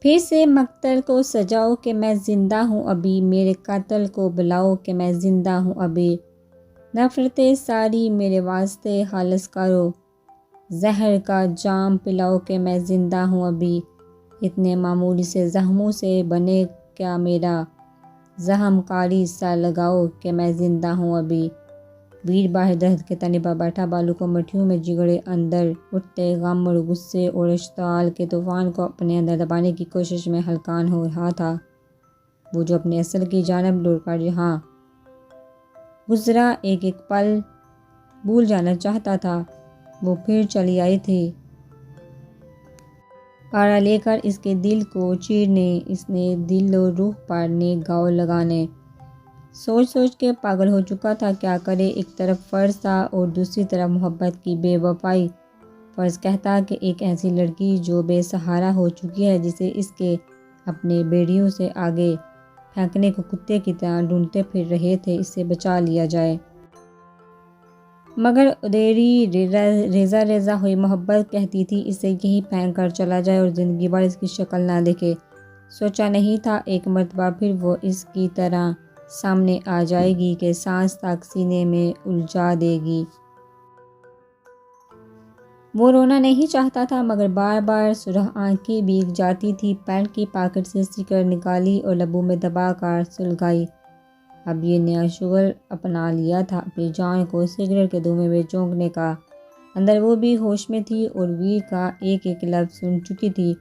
پھر سے مقتل کو سجاؤ کہ میں زندہ ہوں ابھی، میرے قاتل کو بلاؤ کہ میں زندہ ہوں ابھی، نفرتیں ساری میرے واسطے خالص کرو، زہر کا جام پلاؤ کہ میں زندہ ہوں ابھی، اتنے معمولی سے زخموں سے بنے کیا میرا زخم کاری سا لگاؤ کہ میں زندہ ہوں ابھی۔ ویر باہر درخت کے تنے پر بیٹھا بالو کو مٹھیوں میں جگڑے اندر اٹھتے غم اور غصے اور اشتعال کے طوفان کو اپنے اندر دبانے کی کوشش میں ہلکان ہو رہا تھا۔ وہ جو اپنے اصل کی جانب لوٹ کر جہاں گزرا ایک ایک پل بھول جانا چاہتا تھا، وہ پھر چلی آئی تھی، آڑا لے کر اس کے دل کو چیرنے، اس نے دل و روح پر نیک گھاؤ لگانے۔ سوچ سوچ کے پاگل ہو چکا تھا، کیا کرے؟ ایک طرف فرض تھا اور دوسری طرف محبت کی بے وفائی۔ فرض کہتا کہ ایک ایسی لڑکی جو بے سہارا ہو چکی ہے، جسے اس کے اپنے بیڑیوں سے آگے پھینکنے کو کتے کی طرح ڈھونڈتے پھر رہے تھے، اس سے بچا لیا جائے۔ مگر ادھیری ریزہ ریزہ ہوئی محبت کہتی تھی اسے یہیں پھینک کر چلا جائے اور زندگی بھر اس کی شکل نہ دیکھے۔ سوچا نہیں تھا ایک مرتبہ پھر وہ اس کی طرح سامنے آ جائے گی کہ سانس تک سینے میں الجھا دے گی۔ وہ رونا نہیں چاہتا تھا، مگر بار بار سرخ آنکھیں بھیگ جاتی تھی۔ پینٹ کی پاکٹ سے سگریٹ نکالی اور لبوں میں دبا کر سلگائی۔ اب یہ نیا شغل اپنا لیا تھا اپنی جان کو سگریٹ کے دھوئیں میں جھونکنے کا۔ اندر وہ بھی ہوش میں تھی اور ویر کا ایک ایک لفظ سن چکی تھی۔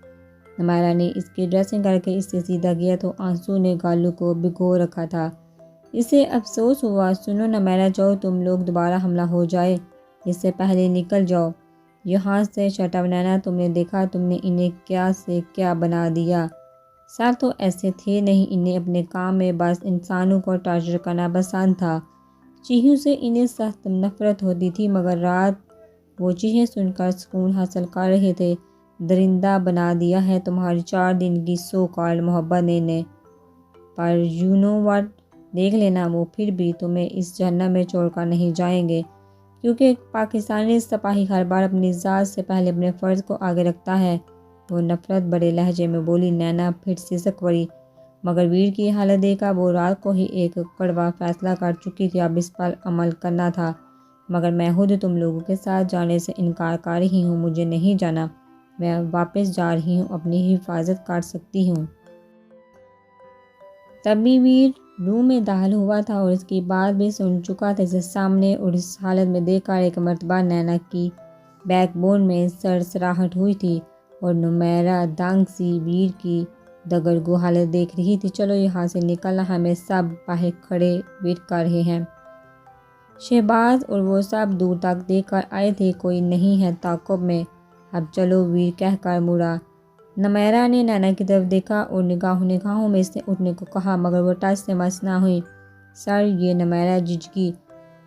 نمیرہ نے اس کی ڈریسنگ کر کے اس سے سیدھا کیا تو آنسو نے گالوں کو بھگو رکھا تھا۔ اسے افسوس ہوا۔ سنو نمیرہ، جاؤ تم لوگ دوبارہ حملہ ہو جائے اس سے پہلے نکل جاؤ یہاں سے۔ شٹ اپ نینا، تم نے دیکھا تم نے انہیں کیا سے کیا بنا دیا۔ سر تو ایسے تھے نہیں، انہیں اپنے کام میں بس انسانوں کو ٹارچر کرنا پسند تھا۔ چیخوں سے انہیں سخت نفرت ہوتی تھی، مگر رات وہ چیخیں سن کر سکون حاصل کر رہے تھے۔ درندہ بنا دیا ہے تمہاری 4 دن کی سو کالڈ محبت نے، پر یو نو واٹ، دیکھ لینا وہ پھر بھی تمہیں اس جہنم میں چھوڑ کر نہیں جائیں گے، کیونکہ ایک پاکستانی سپاہی ہر بار اپنی ذات سے پہلے اپنے فرض کو آگے رکھتا ہے۔ وہ نفرت بڑے لہجے میں بولی۔ نینا پھر سسک پڑی، مگر ویر کی حالت دیکھ کر وہ رات کو ہی ایک کڑوا فیصلہ کر چکی تھی، اب اس پر عمل کرنا تھا۔ مگر میں خود تم لوگوں کے ساتھ جانے سے انکار کر رہی ہوں، مجھے نہیں جانا، میں واپس جا رہی ہوں، اپنی حفاظت کر سکتی ہوں۔ تبھی ویر روم میں داخل ہوا تھا اور اس کی بات بھی سن چکا تھا۔ اسے سامنے اور اس حالت میں دیکھ کر ایک مرتبہ نینا کی بیک بون میں سرسراہٹ ہوئی تھی اور نمیرہ دنگ سی ویر کی دگرگو حالت دیکھ رہی تھی۔ چلو یہاں سے نکلنا، ہمیں سب باہر کھڑے ویٹ کر رہے ہیں۔ شہباز اور وہ سب دور تک دیکھ کر آئے تھے، کوئی نہیں ہے تعاقب میں۔ اب چلو، ویر کہہ کر مڑا۔ نمیرہ نے نینا کی طرف دیکھا اور نگاہوں میں سے اٹھنے کو کہا، مگر وہ ٹچ سے مس نہ ہوئی۔ سر، یہ نمیرہ جھجکی۔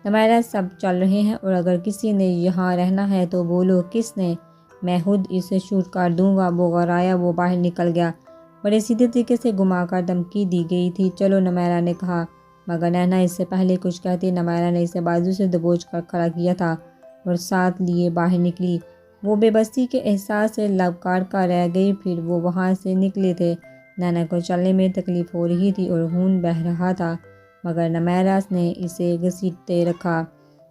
نمیرہ، سب چل رہے ہیں اور اگر کسی نے یہاں رہنا ہے تو بولو کس نے، میں خود اسے شوٹ کر دوں گا۔ وہ غرایا، وہ باہر نکل گیا۔ بڑے سیدھے طریقے سے گھما کر دھمکی دی گئی تھی۔ چلو، نمیرہ نے کہا، مگر نینا اس سے پہلے کچھ کہتی نمیرہ نے اسے بازو سے دبوچ کر کھڑا کیا تھا اور ساتھ لیے باہر نکلی۔ وہ بے بسی کے احساس سے لب کاٹ کر رہ گئی۔ پھر وہ وہاں سے نکلے تھے۔ نینا کو چلنے میں تکلیف ہو رہی تھی اور خون بہہ رہا تھا، مگر نمیرہ نے اسے گھسیٹتے رکھا۔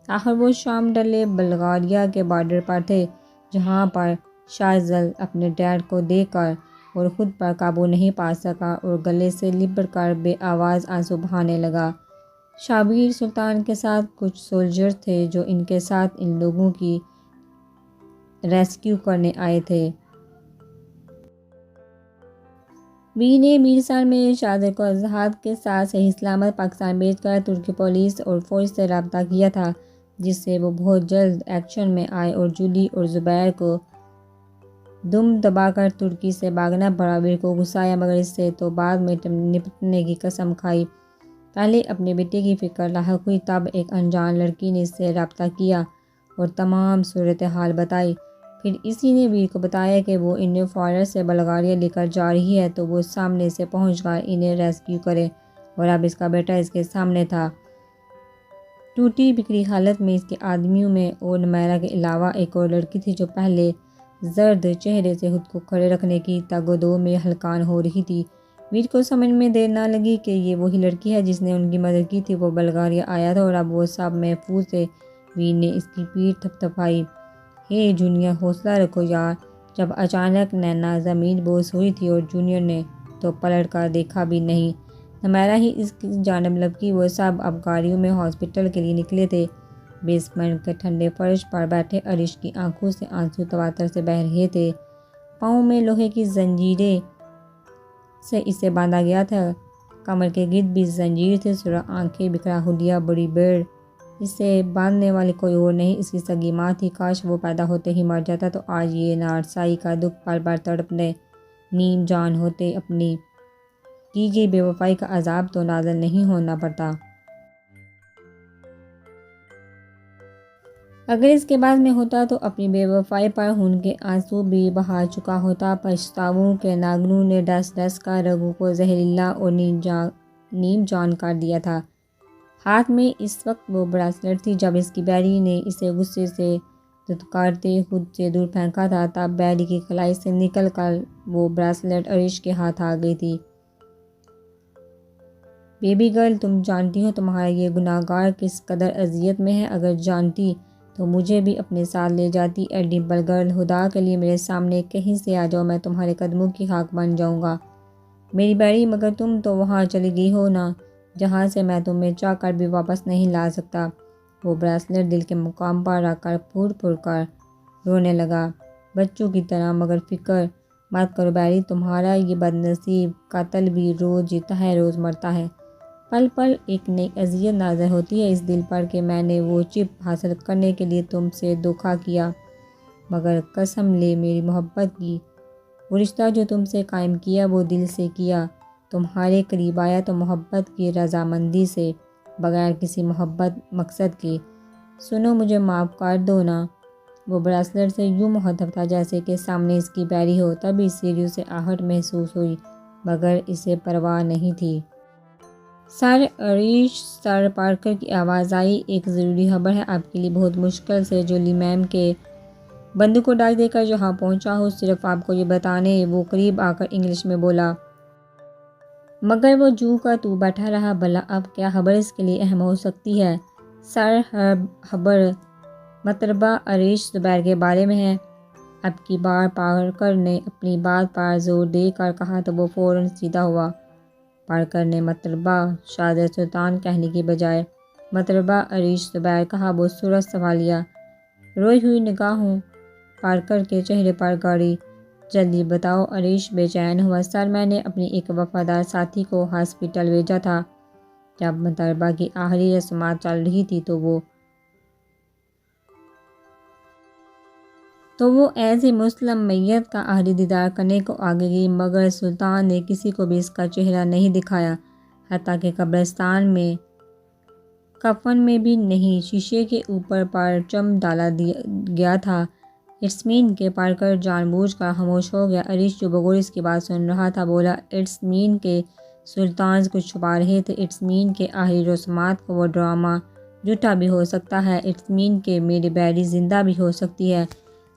آخر وہ شام ڈلے بلغاریہ کے بارڈر پر تھے، جہاں پر شاذل اپنے ڈیڈ کو دیکھ کر اور خود پر قابو نہیں پا سکا اور گلے سے لپٹ کر بے آواز آنسو بہانے لگا۔ شبیر سلطان کے ساتھ کچھ سولجرز تھے جو ان کے ساتھ ان لوگوں کی ریسکیو کرنے آئے تھے۔ ویر نے میرسال میں شاذل کو اضحیات کے ساتھ صحیح سلامت پاکستان بھیج کر ترکی پولیس اور فوج سے رابطہ کیا تھا، جس سے وہ بہت جلد ایکشن میں آئے اور جولی اور زبیر کو دم دبا کر ترکی سے بھاگنا پڑا۔ ویر کو غصہ آیا، مگر اس سے تو بعد میں نپٹنے کی قسم کھائی۔ پہلے اپنے بیٹے کی فکر لاحق ہوئی، تب ایک انجان لڑکی نے اس سے رابطہ کیا اور تمام صورتحال بتائی۔ پھر اسی نے ویر کو بتایا کہ وہ انہیں فوراً سے بلغاریہ لے کر جا رہی ہے تو وہ سامنے سے پہنچ کر انہیں ریسکیو کرے، اور اب اس کا بیٹا اس کے سامنے تھا، ٹوٹی بکھری حالت میں۔ اس کے آدمیوں میں اور نمیرہ کے علاوہ ایک اور لڑکی تھی جو پہلے زرد چہرے سے خود کو کھڑے رکھنے کی تگ و دو میں ہلکان ہو رہی تھی۔ ویر کو سمجھ میں دیر نہ لگی کہ یہ وہی لڑکی ہے جس نے ان کی مدد کی تھی۔ وہ بلغاریہ آیا تھا اور اب وہ سب محفوظ تھے۔ ویر نے اس کی پیٹھ تھپتھپائی۔ ہے جونیئر، حوصلہ رکھو یار۔ جب اچانک نینا زمین بوس ہوئی تھی اور جونیئر نے تو پلٹ کر دیکھا بھی نہیں۔ نمیرہ ہی اس کی جانب لپکی۔ وہ سب اب گاڑیوں میں ہاسپٹل کے لیے نکلے تھے۔ بیسمنٹ کے ٹھنڈے فرش پر بیٹھے عریش کی آنکھوں سے آنسو تواتر سے بہہ رہے تھے۔ پاؤں میں لوہے کی زنجیریں سے اسے باندھا گیا تھا، کمر کے گرد بھی زنجیر تھے۔ سرخ آنکھیں، بکھرا ہولیا، بڑی بیڑ۔ اسے باندھنے والی کوئی اور نہیں، اس کی سگی ماں تھی۔ کاش وہ پیدا ہوتے ہی مر جاتا تو آج یہ نارسائی کا دکھ پل پل تڑپنے نیم جان ہوتے۔ اپنی کی گئی بے وفائی کا عذاب تو نازل نہیں ہونا پڑتا۔ اگر اس کے بعد میں ہوتا تو اپنی بے وفائی پر خون کے آنسو بھی بہا چکا ہوتا۔ پچھتاووں کے ناگنوں نے ڈس ڈس کر رگوں کو زہریلا اور نیم جان کر دیا تھا۔ ہاتھ میں اس وقت وہ براسلیٹ تھی۔ جب اس کی بیری نے اسے غصے سے دھتکارتے خود سے دور پھینکا تھا، تب بیری کی کلائی سے نکل کر وہ براسلیٹ عریش کے ہاتھ آ گئی تھی۔ بیبی گرل، تم جانتی ہو تمہارا یہ گناہ گار کس قدر اذیت میں ہے؟ اگر جانتی تو مجھے بھی اپنے ساتھ لے جاتی۔ اے ڈمپل گرل، خدا کے لیے میرے سامنے کہیں سے آ جاؤ، میں تمہارے قدموں کی خاک بن جاؤں گا۔ میری بیری، مگر تم تو وہاں چلی گئی ہو نا، جہاں سے میں تمہیں چاہ کر بھی واپس نہیں لا سکتا۔ وہ براسلیٹ دل کے مقام پر رکھ کر پھر پھر کر رونے لگا، بچوں کی طرح۔ مگر فکر مت کرو بیری، تمہارا یہ بد نصیب قاتل بھی روز جیتا ہے، روز مرتا ہے۔ پل پل ایک نئی اذیت نازل ہوتی ہے اس دل پر کہ میں نے وہ چپ حاصل کرنے کے لیے تم سے دھوکہ کیا، مگر قسم لے میری محبت کی، وہ رشتہ جو تم سے قائم کیا وہ دل سے کیا، تمہارے قریب آیا تو محبت کی رضامندی سے، بغیر کسی محبت مقصد کے۔ سنو، مجھے معاف کر دو نا۔ وہ براسلیٹ سے یوں مخاطب تھا جیسے کہ سامنے اس کی بیری ہو۔ تبھی سیڑھیوں سے آہٹ محسوس ہوئی، مگر اسے پرواہ نہیں تھی۔ سر عریش، سر پارکر کی آواز آئی، ایک ضروری خبر ہے آپ کے لیے۔ بہت مشکل سے جولی میم کے بندوق کو ڈال دے کر جہاں پہنچا ہوں صرف آپ کو یہ بتانے، وہ قریب آ کر انگلش میں بولا۔ مگر وہ جوں کا توں بیٹھا رہا۔ بھلا اب کیا خبر اس کے لیے اہم ہو سکتی ہے؟ سر، خبر مطربہ عریش زبیر کے بارے میں ہے۔ اب کی بار پارکر نے اپنی بات پر زور دے کر کہا تو وہ فوراً سیدھا ہوا۔ پارکر نے مطربہ شہزاد سلطان کہنے کی بجائے مطربہ عریش زبیر کہا۔ وہ صورت سنبھالیا، روئی ہوئی نگاہوں پارکر کے چہرے پر گاڑی۔ جلدی بتاؤ۔ عریش بے چین ہوا۔ سر، میں نے اپنی ایک وفادار ساتھی کو ہاسپٹل بھیجا تھا۔ جب مطربہ کی آخری رسومات چل رہی تھی تو وہ ایسے مسلم میت کا آخری دیدار کرنے کو آگے گئی، مگر سلطان نے کسی کو بھی اس کا چہرہ نہیں دکھایا، حتیٰ کہ قبرستان میں کفن میں بھی نہیں۔ شیشے کے اوپر پرچم ڈالا گیا تھا۔ اٹس مین کہ پارکر جان بوجھ کر خاموش ہو گیا۔ عریش جو بغور اس کی بات سن رہا تھا بولا، اٹس مین کہ سلطان کچھ چھپا رہے تھے۔ اٹس مین کہ آخری رسومات کا وہ ڈرامہ جھوٹا بھی ہو سکتا ہے۔ اٹس مین کہ میری بیری زندہ بھی ہو سکتی ہے۔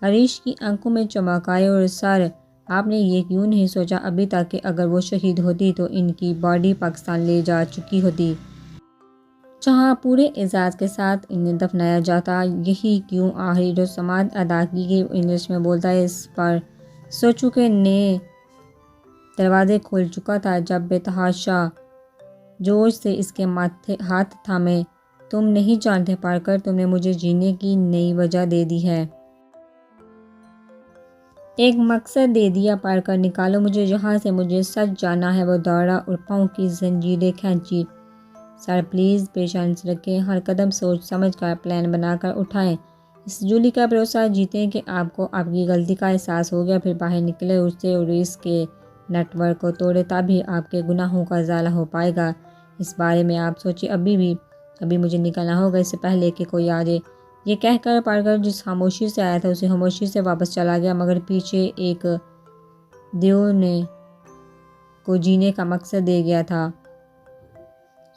عریش کی آنکھوں میں چمک آئی۔ اور سر، آپ نے یہ کیوں نہیں سوچا ابھی تک کہ اگر وہ شہید ہوتی تو ان کی باڈی پاکستان لے جا چکی ہوتی، جہاں پورے اعزاز کے ساتھ انہیں دفنایا جاتا؟ یہی کیوں آخری رسومات ادا کی گئی؟ انگلش میں بولتا ہے، اس پر سوچوں کہ نئے دروازے کھول چکا تھا جب بے تحاشا جوش سے اس کے ہاتھ تھامے۔ تم نہیں جانتے پارکر، تم نے مجھے جینے کی نئی وجہ دے دی ہے۔ ایک مقصد دے دیا پارکر، نکالو مجھے یہاں سے، مجھے سچ جاننا ہے۔ وہ دوڑا اور پاؤں کی زنجیریں کھینچی۔ سر پلیز پیشنس رکھیں، ہر قدم سوچ سمجھ کر پلان بنا کر اٹھائیں۔ اس جولی کا بھروسہ جیتیں کہ آپ کو آپ کی غلطی کا احساس ہو گیا، پھر باہر نکلے اسے اور اس کے نیٹ ورک کو توڑے، تبھی آپ کے گناہوں کا ازالہ ہو پائے گا۔ اس بارے میں آپ سوچیں، ابھی مجھے نکلنا ہوگا اس سے پہلے کہ کوئی آ جائے۔ یہ کہہ کر پارکر جس خاموشی سے آیا تھا اسے خاموشی سے واپس چلا گیا، مگر پیچھے ایک دیو نے کو جینے کا مقصد دے گیا تھا۔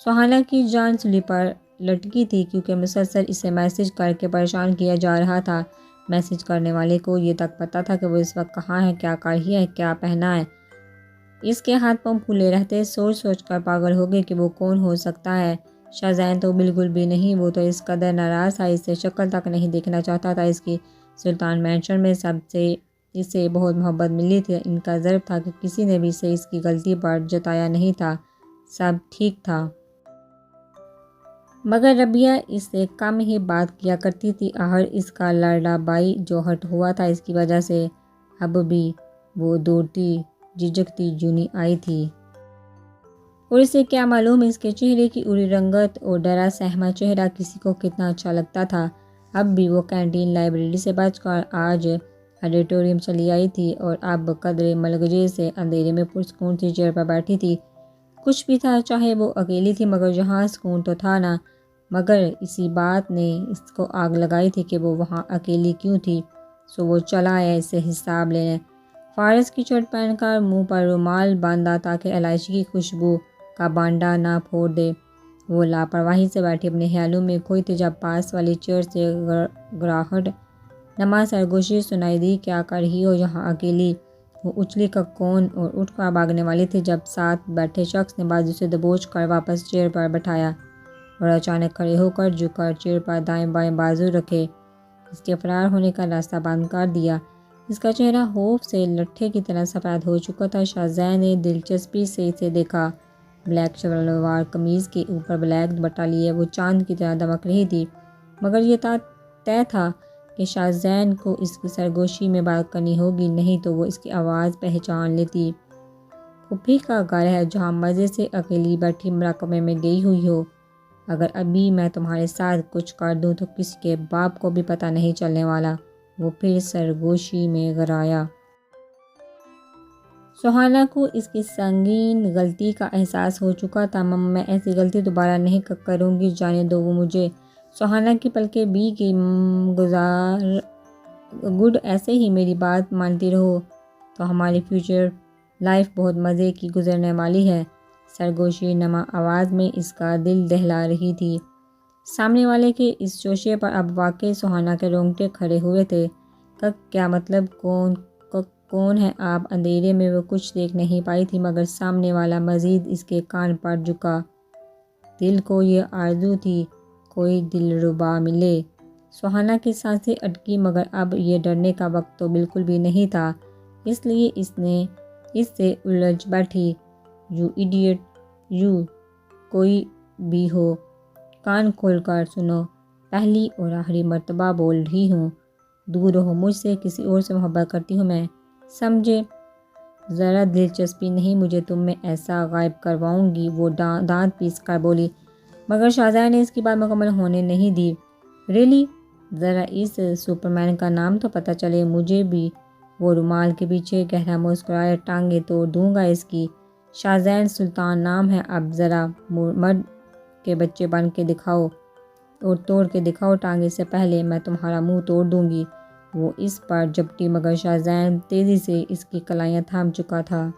سہانا کی جان سولی پر لٹکی تھی کیونکہ مسلسل اسے میسج کر کے پریشان کیا جا رہا تھا۔ میسج کرنے والے کو یہ تک پتہ تھا کہ وہ اس وقت کہاں ہے، کیا کر رہی ہے، کیا پہنا ہے۔ اس کے ہاتھ پاؤں پھولے رہتے، سوچ سوچ کر پاگل ہو گئے کہ وہ کون ہو سکتا ہے۔ شاہزین تو بالکل بھی نہیں، وہ تو اس قدر ناراض تھا، اس سے شکل تک نہیں دیکھنا چاہتا تھا۔ اس کی سلطان مینشن میں سب سے اس سے بہت محبت ملی تھی۔ ان کا ضرب تھا کہ کسی نے بھی اسے اس کی غلطی پر جتایا نہیں تھا، سب ٹھیک تھا۔ مگر ربیہ اس سے کم ہی بات کیا کرتی تھی۔ آخر اس کا لاڈلا بھائی جو ہٹ ہوا تھا، اس کی وجہ سے اب بھی وہ دوڑتی جھجکتی جونی آئی تھی، اور اسے کیا معلوم اس کے چہرے کی اڑی رنگت اور ڈرا سہما چہرہ کسی کو کتنا اچھا لگتا تھا۔ اب بھی وہ کینٹین لائبریری سے بچ کر آج آڈیٹوریم چلی آئی تھی، اور اب قدرے ملگجے سے اندھیرے میں پرسکون سی چیئر پر بیٹھی تھی۔ کچھ بھی تھا، چاہے وہ اکیلی تھی، مگر یہاں سکون تو تھا نا۔ مگر اسی بات نے اس کو آگ لگائی تھی کہ وہ وہاں اکیلی کیوں تھی۔ سو وہ چلا آیا اس سے حساب لینے۔ فارس کی شرٹ پہن کر منہ پر رومال باندھا تاکہ الائچی کی خوشبو کا بانڈا نہ پھوڑ دے۔ وہ لاپرواہی سے بیٹھی اپنے خیالوں میں کھوئی تھی جب پاس والی چیئر سے گراہٹ نما سرگوشی سنائی دی۔ کیا کر رہی ہو یہاں اکیلی؟ وہ اچھلی کا کون اور اٹھ کر بھاگنے والی تھی جب ساتھ بیٹھے شخص نے بازو سے دبوچ کر واپس چیئر پر بٹھایا، اور اچانک کھڑے ہو کر جھک کر چیئر پر دائیں بائیں بازو رکھے اس کے فرار ہونے کا راستہ بند کر دیا۔ اس کا چہرہ خوف سے لٹھے کی طرح سفید ہو چکا تھا۔ شاہزین نے دلچسپی سے اسے دیکھا۔ بلیک شلوار قمیض کے اوپر بلیک دوپٹہ لیے وہ چاند کی طرح دمک رہی تھی، مگر یہ طے تھا کہ شاہزین کو اس کی سرگوشی میں بات کرنی ہوگی، نہیں تو وہ اس کی آواز پہچان لیتی۔ پھوپھی کا گھر ہے جہاں مزے سے اکیلی بیٹھی مراقبے میں گئی ہوئی ہو۔ اگر ابھی میں تمہارے ساتھ کچھ کر دوں تو کسی کے باپ کو بھی پتہ نہیں چلنے والا۔ وہ پھر سرگوشی میں غرایا۔ سہانا کو اس کی سنگین غلطی کا احساس ہو چکا تھا۔ میں ایسی غلطی دوبارہ نہیں کروں گی، جانے دو وہ مجھے۔ سہانا کی پلکیں بی کی گڈ ایسے ہی میری بات مانتی رہو تو ہماری فیوچر لائف بہت مزے کی گزرنے والی ہے۔ سرگوشی نما آواز میں اس کا دل دہلا رہی تھی۔ سامنے والے کے اس شوشے پر اب واقعی سہانا کے رونگٹے کھڑے ہوئے تھے۔ کیا مطلب؟ کون ہے آپ؟ اندھیرے میں وہ کچھ دیکھ نہیں پائی تھی، مگر سامنے والا مزید اس کے کان پر جھکا۔ دل کو یہ آرزو تھی کوئی دلربا ملے۔ سہانا کی سانسیں اٹکی، مگر اب یہ ڈرنے کا وقت تو بالکل بھی نہیں تھا، اس لیے اس نے اس سے الجھ بیٹھی۔ یو ایڈیٹ، یو کوئی بھی ہو، کان کھول کر سنو، پہلی اور آخری مرتبہ بول رہی ہوں، دور رہو مجھ سے، کسی اور سے محبت کرتی ہوں میں، سمجھے؟ ذرا دلچسپی نہیں مجھے تم میں، ایسا غائب کرواؤں گی۔ وہ دانت پیس کر بولی، مگر شاہزادہ نے اس کی بات مکمل ہونے نہیں دی۔ ریلی؟ ذرا اس سپرمین کا نام تو پتہ چلے مجھے بھی۔ وہ رومال کے پیچھے گہرا مسکرایا، ٹانگیں توڑ دوں گا اس کی۔ شاہزین سلطان نام ہے، اب ذرا مرد کے بچے بن کے دکھاؤ اور توڑ کے دکھاؤ ٹانگیں، سے پہلے میں تمہارا منہ توڑ دوں گی۔ وہ اس پر جھپٹی، مگر شاہزین تیزی سے اس کی کلائیاں تھام چکا تھا۔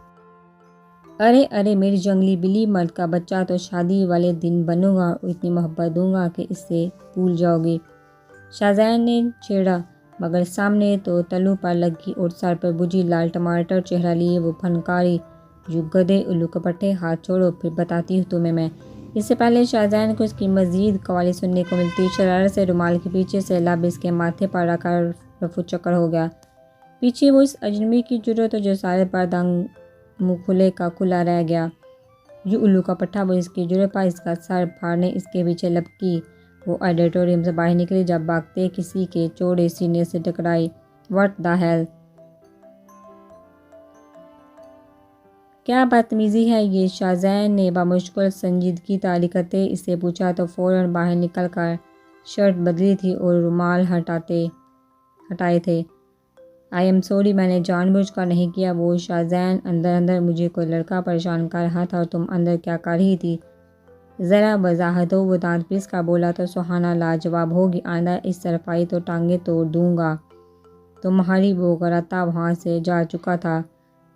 ارے میری جنگلی بلی، مرد کا بچہ تو شادی والے دن بنوں گا اور اتنی محبت دوں گا کہ اس سے بھول جاؤ گی۔ شاہزین نے چھیڑا، مگر سامنے تو تلو پر لگی اور سر پر بجھی لال ٹماٹر چہرہ لیے وہ پھنکاری، یو گدھے الو کے پٹھے، ہاتھ چھوڑو پھر بتاتی ہوں تمہیں میں۔ اس سے پہلے شاہزین کو اس کی مزید قوالی سننے کو ملتی، شرارت سے رومال کے پیچھے سے لب اس کے ماتھے پر رکھ کر رفو چکر ہو گیا۔ پیچھے وہ اس اجنبی کی جرأت اور جسارت پر دنگ، منہ کھلے کا کھلا رہ گیا۔ یو الو کا پٹھا، وہ اس کی جرأت پر اس کا سر پھاڑنے اس کے پیچھے لپکی۔ وہ آڈیٹوریم سے باہر نکلی جب بھاگتے کسی کے چوڑے سینے سے ٹکرائی۔ What the hell! کیا بدتمیزی ہے یہ! شاہزین نے بمشکل سنجیدگی طاری کرتے اس سے پوچھا تو فوراً باہر نکل کر شرٹ بدلی تھی اور رومال ہٹائے تھے۔ آئی ایم سوری، میں نے جان بوجھ کر نہیں کیا۔ وہ شاہزین اندر مجھے کوئی لڑکا پریشان کر رہا تھا اور تم اندر کیا کر رہی تھی؟ ذرا وضاحت دو، وہ دانت پیس کر بولا تو سہانا لاجواب ہوگی، آئندہ اس طرف آئی تو ٹانگیں توڑ دوں گا۔ تمہاری وہ غراتہ وہاں سے جا چکا تھا،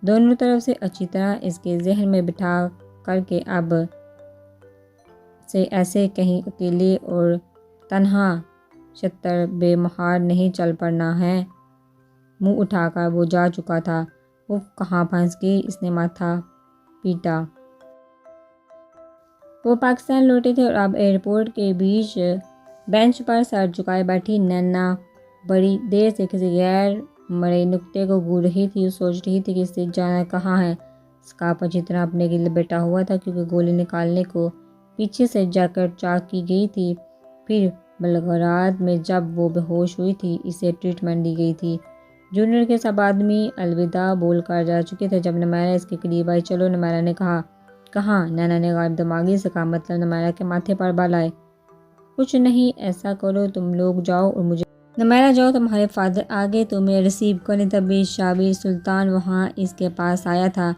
دونوں طرف سے اچھی طرح اس کے ذہن میں بٹھا کر کے اب سے ایسے کہیں اکیلے اور تنہا شتر بے مہار نہیں چل پڑنا ہے۔ منہ اٹھا کر وہ جا چکا تھا۔ وہ کہاں پھنس گئی، اس نے ماتھا پیٹا۔ وہ پاکستان لوٹے تھے اور اب ایئرپورٹ کے بیچ بینچ پر سر جھکائے بیٹھی نینا بڑی دیر سے کسی غیر مرئی نکتے کو گھور رہی تھی۔ وہ سوچ رہی تھی کہ اس سے جانا کہاں ہے۔ اسکارف اچھی طرح اپنے گلے لپیٹا ہوا تھا کیونکہ گولی نکالنے کو پیچھے سے جیکٹ چاک کی گئی تھی۔ پھر بلغراد میں جب وہ بے ہوش ہوئی تھی اسے ٹریٹمنٹ دی گئی تھی۔ جونیئر کے سب آدمی الوداع بول کر جا چکے تھے جب نمیرہ اس کے قریب آئی۔ چلو، نمیرہ نے کہا۔ کہاں؟ نینا نے غائب دماغی سے کہا۔ مطلب؟ نمیرہ کے ماتھے پر بال آئے۔ کچھ نہیں، ایسا کرو تم لوگ جاؤ اور مجھے نمیرہ جاؤ، تمہارے فادر آگے تمہیں ریسیو کرنے۔ تبھی شابیر سلطان وہاں اس کے پاس آیا تھا۔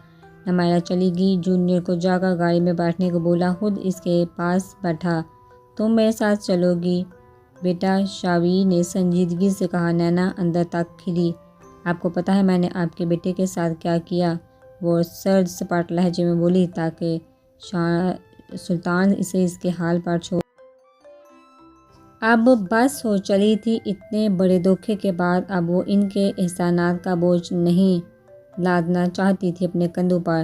نمیرہ چلی گئی۔ جونیئر کو جا کر گاڑی میں بیٹھنے کو بولا، خود اس کے پاس بیٹھا۔ تم میرے ساتھ چلو گی بیٹا، شابیر نے سنجیدگی سے کہا۔ نینا اندر تک کھلی۔ آپ کو پتہ ہے میں نے آپ کے بیٹے کے ساتھ کیا کیا؟ وہ سرد سپاٹ لہجے میں بولی تاکہ سلطان اسے اس کے حال پر چھوڑ۔ اب بس ہو چلی تھی۔ اتنے بڑے دھوکے کے بعد اب وہ ان کے احسانات کا بوجھ نہیں لادنا چاہتی تھی اپنے کندھوں پر۔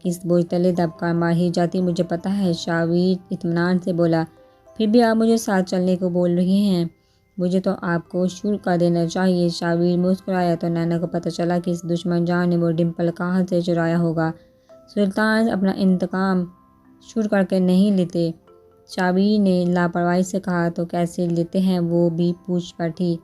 کس بوجھ تلے دب کر مار ہی جاتی۔ مجھے پتہ ہے، شابیر اطمینان سے بولا۔ پھر بھی آپ مجھے ساتھ چلنے کو بول رہی ہیں۔ مجھے تو آپ کو شروع کر دینا چاہیے۔ شابیر مسکرایا تو نینا کو پتہ چلا کہ اس دشمن جان نے وہ ڈمپل کہاں سے چرایا ہوگا۔ سلطان اپنا انتقام شروع کر کے نہیں لیتے، شابیر نے لاپرواہی سے کہا۔ تو کیسے لیتے ہیں؟ وہ بھی پوچھ بیٹھی۔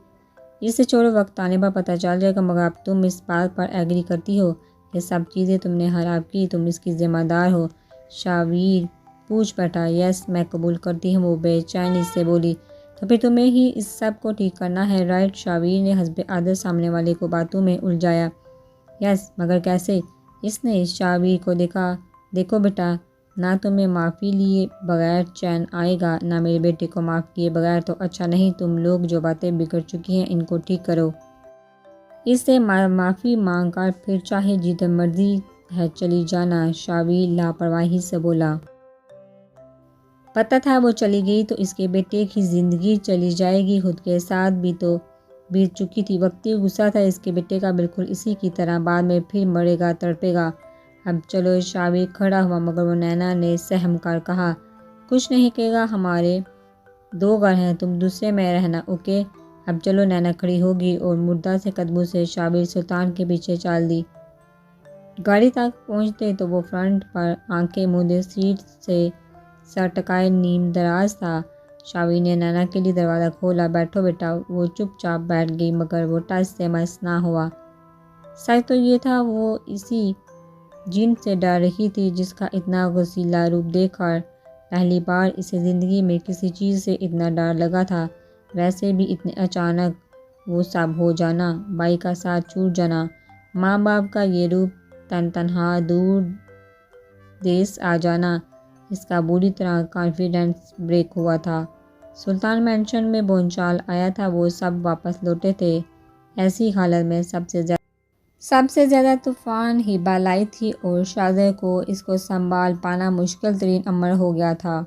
اسے چھوڑو، وقت آنے پر پتہ چل جائے گا، مگر اب تم اس بات پر ایگری کرتی ہو یہ سب چیزیں تم نے خراب کی، تم اس کی ذمہ دار ہو؟ شابیر پوچھ بیٹھا۔ یس، میں قبول کرتی ہوں، وہ بے چینی سے بولی۔ تو پھر تمہیں ہی اس سب کو ٹھیک کرنا ہے، رائٹ؟ شابیر نے حسب عادت سامنے والے کو باتوں میں الجھایا۔ یس، مگر کیسے؟ اس نے شابیر کو دیکھا۔ دیکھو بیٹا، نہ تمہیں معافی لیے بغیر چین آئے گا، نہ میرے بیٹے کو معاف کیے بغیر، تو اچھا نہیں، تم لوگ جو باتیں بگڑ چکی ہیں ان کو ٹھیک کرو۔ اس سے معافی مانگ کر پھر چاہے جدھر مرضی ہے چلی جانا، شابیر لاپرواہی سے بولا۔ پتہ تھا وہ چلی گئی تو اس کے بیٹے کی زندگی چلی جائے گی، خود کے ساتھ بھی تو بیت چکی تھی۔ وقتی غصہ تھا اس کے بیٹے کا، بالکل اسی کی طرح، بعد میں پھر مرے گا، تڑپے گا۔ اب چلو۔ شابیر کھڑا ہوا مگر وہ نینا نے سہم کر کہا۔ کچھ نہیں کہے گا، ہمارے 2 گھر ہیں، تم دوسرے میں رہنا، اوکے؟ اب چلو۔ نینا کھڑی ہوگی اور مردہ سے قدموں سے شابیر سلطان کے پیچھے چال دی۔ گاڑی تک پہنچتے تو وہ فرنٹ پر آنکھیں موندے سیٹ سے سر ٹکائے نیم دراز تھا۔ شابیر نے نینا کے لیے دروازہ کھولا۔ بیٹھو بیٹا۔ وہ چپ چاپ بیٹھ گئی مگر وہ ٹچ سے مس نہ ہوا۔ سچ تو یہ تھا وہ اسی جن سے ڈر رہی تھی جس کا اتنا غسیلا روپ دیکھ کر پہلی بار اسے زندگی میں کسی چیز سے اتنا ڈر لگا تھا۔ ویسے بھی اتنے اچانک وہ سب ہو جانا، بھائی کا ساتھ چھوٹ جانا، ماں باپ کا یہ روپ تنہا دور دیس آ جانا، اس کا بری طرح کانفیڈنس بریک ہوا تھا۔ سلطان مینشن میں بھونچال آیا تھا، وہ سب واپس لوٹے تھے۔ ایسی حالت میں سب سے زیادہ طوفان ہی بال آئی تھی اور شاہزادے کو اس کو سنبھال پانا مشکل ترین امر ہو گیا تھا۔